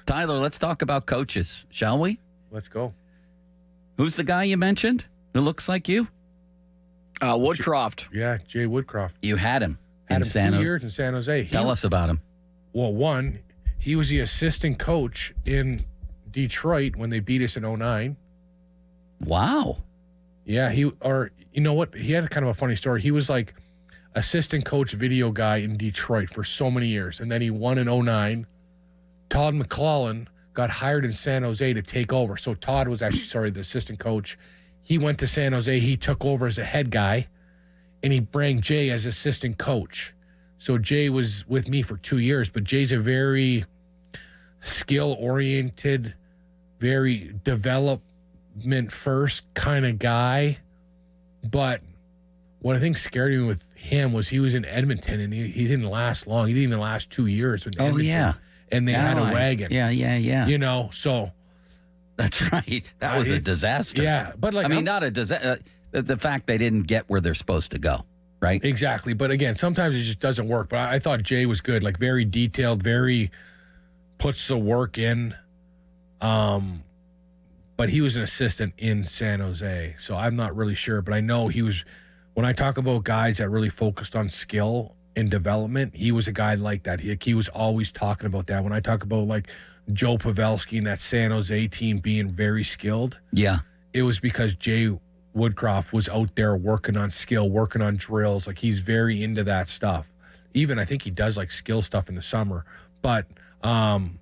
Tyler, let's talk about coaches, shall we? Let's go. Who's the guy you mentioned who looks like you? Woodcroft. Yeah, Jay Woodcroft. You had him Had in him San 2 Jose. years in San Jose. Tell us about him. Well, one, he was the assistant coach in Detroit when they beat us in 2009. Wow. Yeah, you know what? He had kind of a funny story. He was like assistant coach video guy in Detroit for so many years. And then he won in 2009. Todd McClellan got hired in San Jose to take over. So Todd was actually, the assistant coach. He went to San Jose. He took over as a head guy, and he brought Jay as assistant coach. So Jay was with me for 2 years, but Jay's a very skill-oriented, very development-first kind of guy. But what I think scared me with him was he was in Edmonton, and he didn't last long. He didn't even last 2 years in Edmonton. Oh, yeah. And they had a wagon. Yeah. You know, so... That's right. That was a disaster. Yeah, but like... not a disaster. The fact they didn't get where they're supposed to go, right? Exactly. But again, sometimes it just doesn't work. But I thought Jay was good, like very detailed, very puts the work in. But he was an assistant in San Jose, so I'm not really sure. But I know he was, when I talk about guys that really focused on skill and development, he was a guy like that. He was always talking about that. When I talk about like Joe Pavelski and that San Jose team being very skilled, Yeah. it was because Jay Woodcroft was out there working on skill, working on drills. Like he's very into that stuff. Even I think he does like skill stuff in the summer. But I'm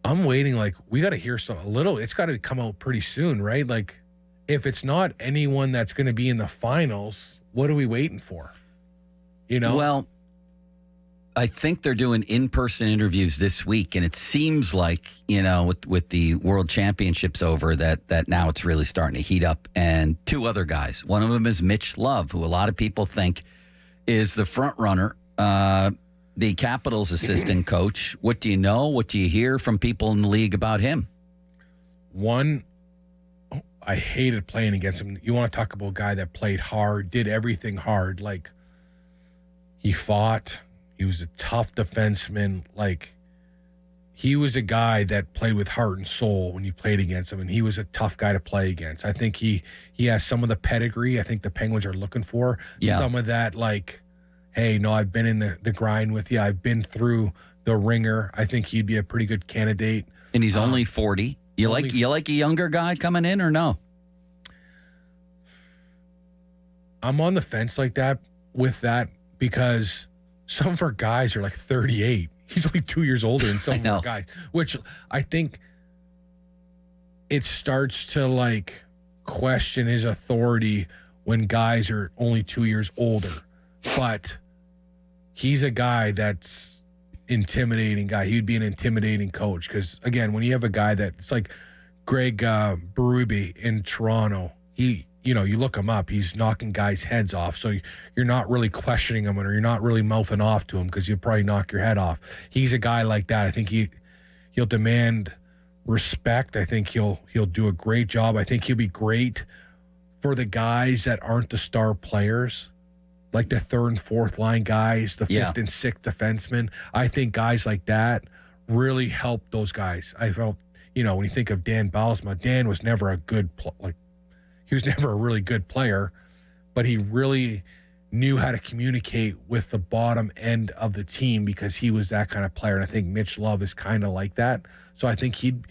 waiting. Like we got to hear a little. It's got to come out pretty soon, right? Like if it's not anyone that's going to be in the finals, what are we waiting for? You know. Well, I think they're doing in-person interviews this week, and it seems like, with the World Championships over, that now it's really starting to heat up. And two other guys. One of them is Mitch Love, who a lot of people think is the front runner, the Capitals assistant coach. What do you know? What do you hear from people in the league about him? One, I hated playing against him. You want to talk about a guy that played hard, did everything hard. Like he fought. He was a tough defenseman. Like, he was a guy that played with heart and soul when you played against him, and he was a tough guy to play against. I think he has some of the pedigree I think the Penguins are looking for. Yeah. Some of that, like, hey, no, I've been in the grind with you. I've been through the ringer. I think he'd be a pretty good candidate. And he's only 40. You like a younger guy coming in or no? I'm on the fence like that with that because some of our guys are like 38. He's only 2 years older than some of our guys, which I think it starts to like question his authority when guys are only 2 years older. But he's a guy that's intimidating guy. He'd be an intimidating coach because, again, when you have a guy that's like Greg Berube in Toronto, you look him up, he's knocking guys' heads off. So you're not really questioning him or you're not really mouthing off to him because you'll probably knock your head off. He's a guy like that. I think he'll demand respect. I think he'll do a great job. I think he'll be great for the guys that aren't the star players, like the third and fourth line guys, the fifth and sixth defensemen. I think guys like that really help those guys. I felt, when you think of Dan Bylsma, Dan was never a good he was never a really good player, but he really knew how to communicate with the bottom end of the team because he was that kind of player. And I think Mitch Love is kind of like that. So I think he'd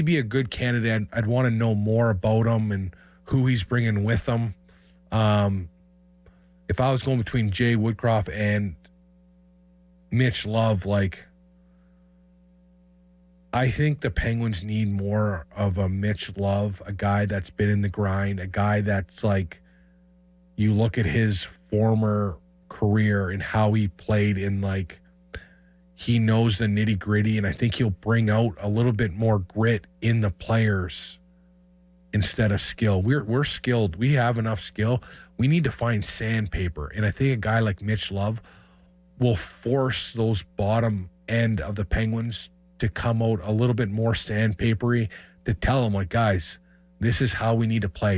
be a good candidate. I'd want to know more about him and who he's bringing with him. If I was going between Jay Woodcroft and Mitch Love, I think the Penguins need more of a Mitch Love, a guy that's been in the grind, a guy that's like, you look at his former career and how he played in he knows the nitty gritty, and I think he'll bring out a little bit more grit in the players instead of skill. We're skilled. We have enough skill. We need to find sandpaper, and I think a guy like Mitch Love will force those bottom end of the Penguins to come out a little bit more sandpapery, to tell them, guys, this is how we need to play.